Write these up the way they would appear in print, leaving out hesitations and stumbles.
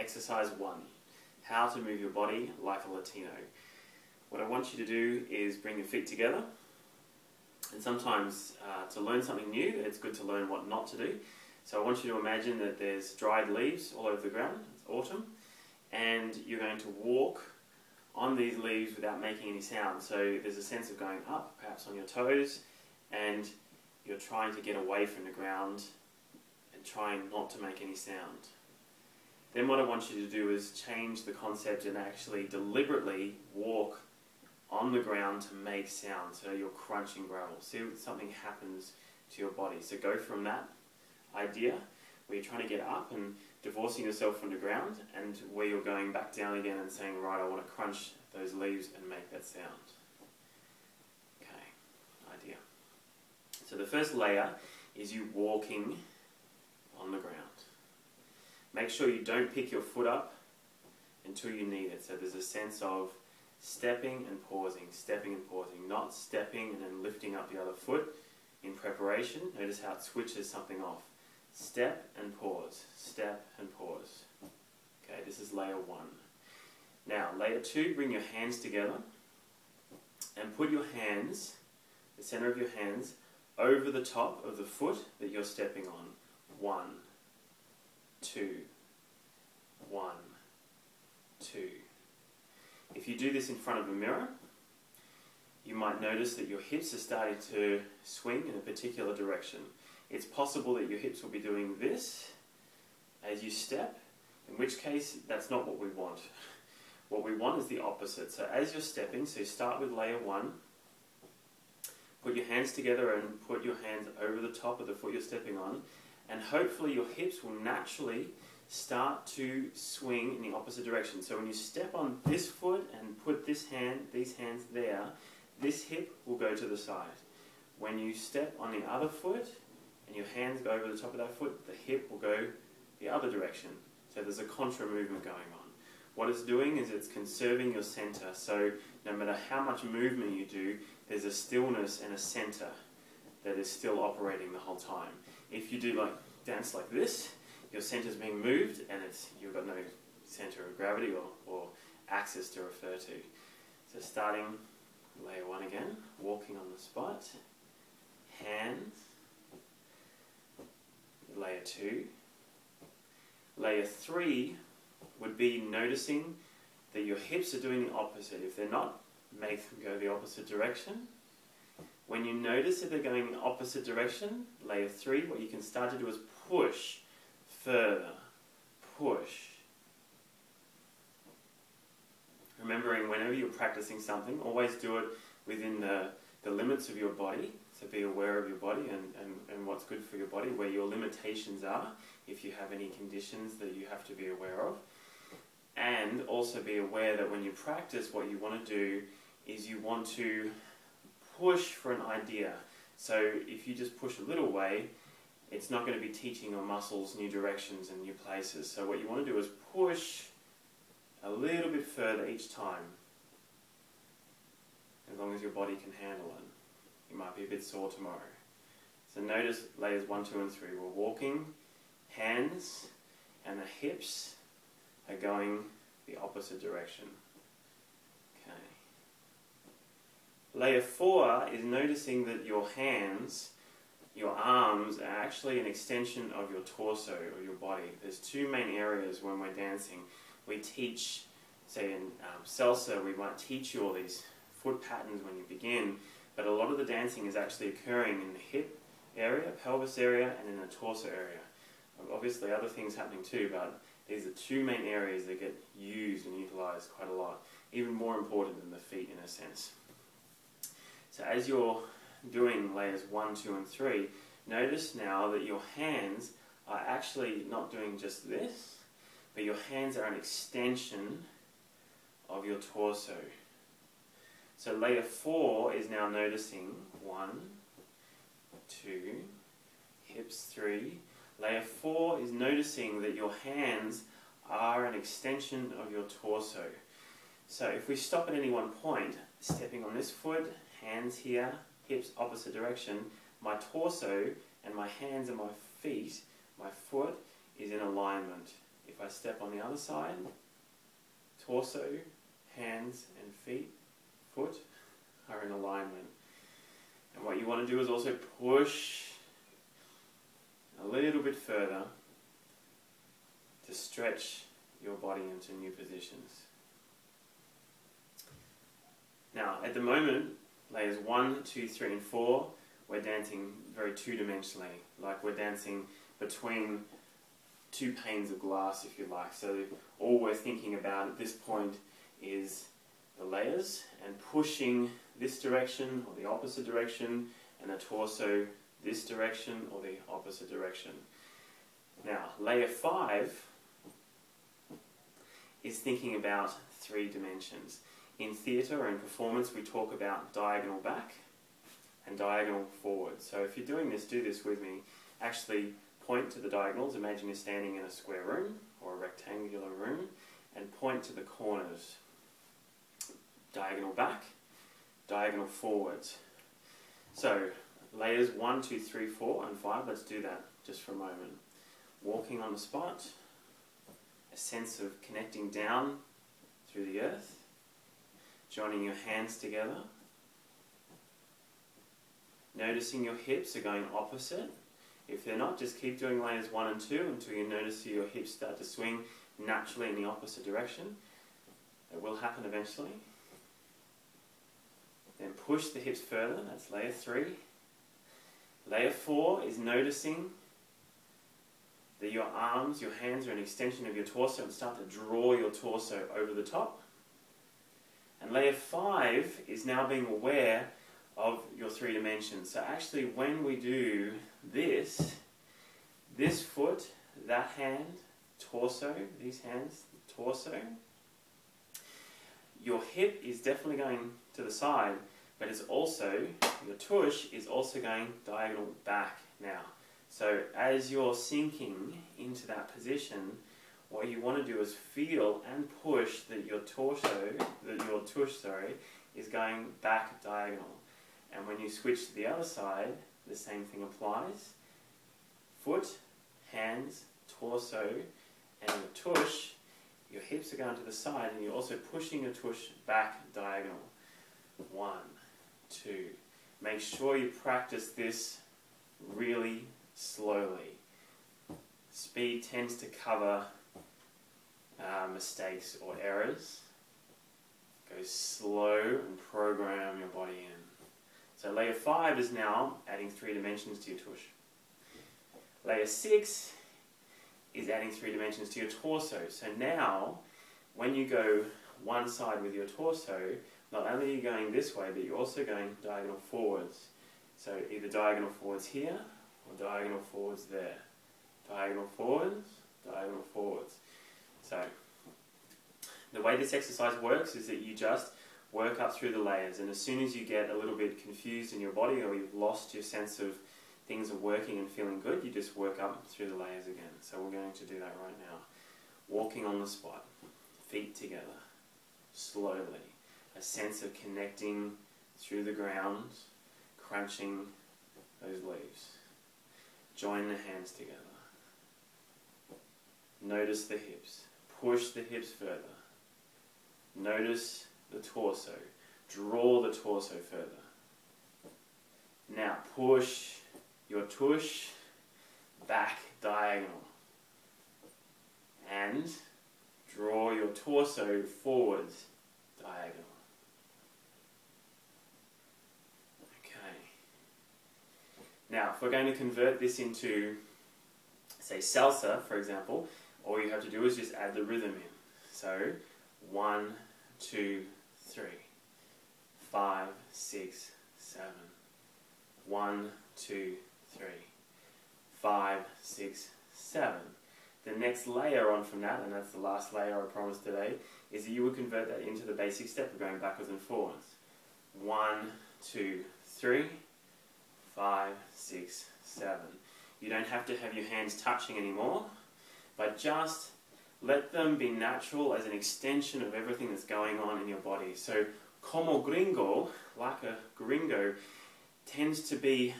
Exercise 1, how to move your body like a Latino. What I want you to do is bring your feet together, and sometimes to learn something new, it's good to learn what not to do. So I want you to imagine that there's dried leaves all over the ground, it's autumn, and you're going to walk on these leaves without making any sound. So there's a sense of going up, perhaps on your toes, and you're trying to get away from the ground and trying not to make any sound. Then what I want you to do is change the concept and actually deliberately walk on the ground to make sound. So you're crunching gravel. See if something happens to your body. So go from that idea where you're trying to get up and divorcing yourself from the ground, and where you're going back down again and saying, right, I want to crunch those leaves and make that sound. Okay, idea. So the first layer is you walking on the ground. Make sure you don't pick your foot up until you need it. So there's a sense of stepping and pausing, not stepping and then lifting up the other foot in preparation. Notice how it switches something off. Step and pause, step and pause. Okay, this is layer 1. Now, layer 2, bring your hands together and put your hands, the center of your hands, over the top of the foot that you're stepping on. 1, 2, 1, 2. If you do this in front of a mirror, you might notice that your hips are starting to swing in a particular direction. It's possible that your hips will be doing this as you step, in which case that's not what we want. What we want is the opposite. So as you're stepping, so you start with layer 1, put your hands together and put your hands over the top of the foot you're stepping on, and hopefully your hips will naturally start to swing in the opposite direction. So when you step on this foot and put these hands there, this hip will go to the side. When you step on the other foot and your hands go over the top of that foot, the hip will go the other direction. So there's a contra movement going on. What it's doing is it's conserving your center. So no matter how much movement you do, there's a stillness and a center that is still operating the whole time. If you do dance like this, your center's being moved and you've got no center of gravity or axis to refer to. So starting layer 1 again, walking on the spot, hands, layer 2. Layer 3 would be noticing that your hips are doing the opposite. If they're not, make them go the opposite direction. When you notice that they're going in the opposite direction, layer 3, what you can start to do is push further, push. Remembering whenever you're practicing something, always do it within the limits of your body. So be aware of your body and what's good for your body, where your limitations are, if you have any conditions that you have to be aware of. And also be aware that when you practice, what you want to do is you want to push for an idea. So if you just push a little way, it's not going to be teaching your muscles new directions and new places. So what you want to do is push a little bit further each time, as long as your body can handle it. You might be a bit sore tomorrow. So notice layers 1, 2, and 3. We're walking, hands and the hips are going the opposite direction. Okay. Layer 4 is noticing that your hands, your arms, are actually an extension of your torso or your body. There's 2 main areas when we're dancing. We teach, say in salsa, we might teach you all these foot patterns when you begin, but a lot of the dancing is actually occurring in the hip area, pelvis area, and in the torso area. Obviously other things happening too, but these are 2 main areas that get used and utilized quite a lot, even more important than the feet in a sense. So as you're doing layers 1, 2, and 3, notice now that your hands are actually not doing just this, but your hands are an extension of your torso. So layer 4 is now noticing 1, 2, hips 3. Layer 4 is noticing that your hands are an extension of your torso. So if we stop at any one point, stepping on this foot, hands here, hips opposite direction, my torso and my hands and my feet, my foot is in alignment. If I step on the other side, torso, hands and foot are in alignment. And what you want to do is also push a little bit further to stretch your body into new positions. Now, at the moment, layers 1, 2, 3 and 4, we're dancing very two-dimensionally, like we're dancing between two panes of glass, if you like. So all we're thinking about at this point is the layers and pushing this direction or the opposite direction, and the torso this direction or the opposite direction. Now, layer 5 is thinking about 3 dimensions. In theatre or in performance, we talk about diagonal back and diagonal forward. So if you're doing this, do this with me. Actually point to the diagonals. Imagine you're standing in a square room or a rectangular room, and point to the corners. Diagonal back, diagonal forwards. So layers 1, 2, 3, 4 and 5, let's do that just for a moment. Walking on the spot, a sense of connecting down through the earth, joining your hands together, noticing your hips are going opposite. If they're not, just keep doing layers 1 and 2 until you notice your hips start to swing naturally in the opposite direction. It will happen eventually. Then push the hips further, that's layer 3. Layer 4 is noticing that your arms, your hands are an extension of your torso, and start to draw your torso over the top. And layer 5 is now being aware of your 3 dimensions. So actually when we do this foot, that hand, torso, these hands, torso, your hip is definitely going to the side, but it's also, your tush is also going diagonal back now. So as you're sinking into that position, what you want to do is feel and push that your tush, is going back diagonal. And when you switch to the other side, the same thing applies. Foot, hands, torso, and your tush, your hips are going to the side, and you're also pushing your tush back diagonal. 1, 2. Make sure you practice this really slowly. Speed tends to cover mistakes or errors. Go slow and program your body in. So layer 5 is now adding 3 dimensions to your tush. Layer 6 is adding 3 dimensions to your torso. So now, when you go one side with your torso, not only are you going this way, but you're also going diagonal forwards. So either diagonal forwards here, or diagonal forwards there. Diagonal forwards, diagonal forwards. So, the way this exercise works is that you just work up through the layers, and as soon as you get a little bit confused in your body, or you've lost your sense of things are working and feeling good, you just work up through the layers again. So we're going to do that right now. Walking on the spot, feet together, slowly. A sense of connecting through the ground, crunching those leaves. Join the hands together. Notice the hips. Push the hips further. Notice the torso. Draw the torso further. Now push your tush back diagonal. And draw your torso forwards diagonal. Okay. Now, if we're going to convert this into, say, salsa, for example, all you have to do is just add the rhythm in. So, 1, 2, 3, 5, 6, 7. 1, 2, 3, 5, 6, 7. The next layer on from that, and that's the last layer I promised today, is that you would convert that into the basic step of going backwards and forwards. 1, 2, 3, 5, 6, 7. You don't have to have your hands touching anymore, but just let them be natural as an extension of everything that's going on in your body. So, como gringo, like a gringo, tends to be,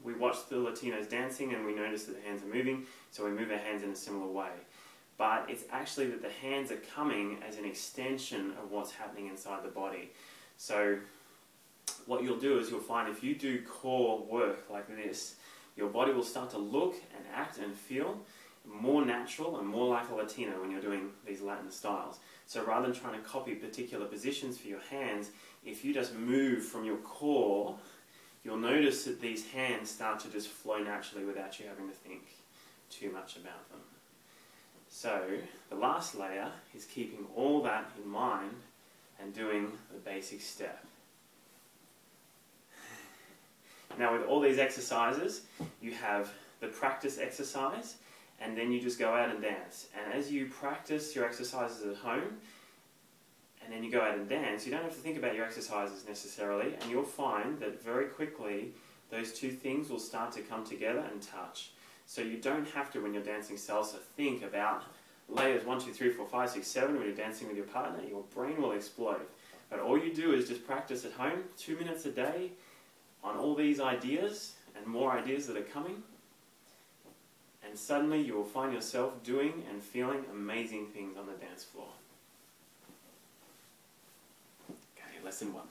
we watch the Latinos dancing and we notice that the hands are moving, so we move our hands in a similar way. but it's actually that the hands are coming as an extension of what's happening inside the body. So what you'll do is you'll find if you do core work like this, your body will start to look and act and feel more natural and more like a Latino when you're doing these Latin styles. So rather than trying to copy particular positions for your hands, if you just move from your core, you'll notice that these hands start to just flow naturally without you having to think too much about them. So the last layer is keeping all that in mind and doing the basic step. Now with all these exercises, you have the practice exercise, and then you just go out and dance. And as you practice your exercises at home, and then you go out and dance, you don't have to think about your exercises necessarily, and you'll find that very quickly those two things will start to come together and touch. So you don't have to, when you're dancing salsa, think about layers 1, 2, 3, 4, 5, 6, 7 when you're dancing with your partner. Your brain will explode. But all you do is just practice at home, 2 minutes a day, on all these ideas and more ideas that are coming, and suddenly you will find yourself doing and feeling amazing things on the dance floor. Okay, lesson 1.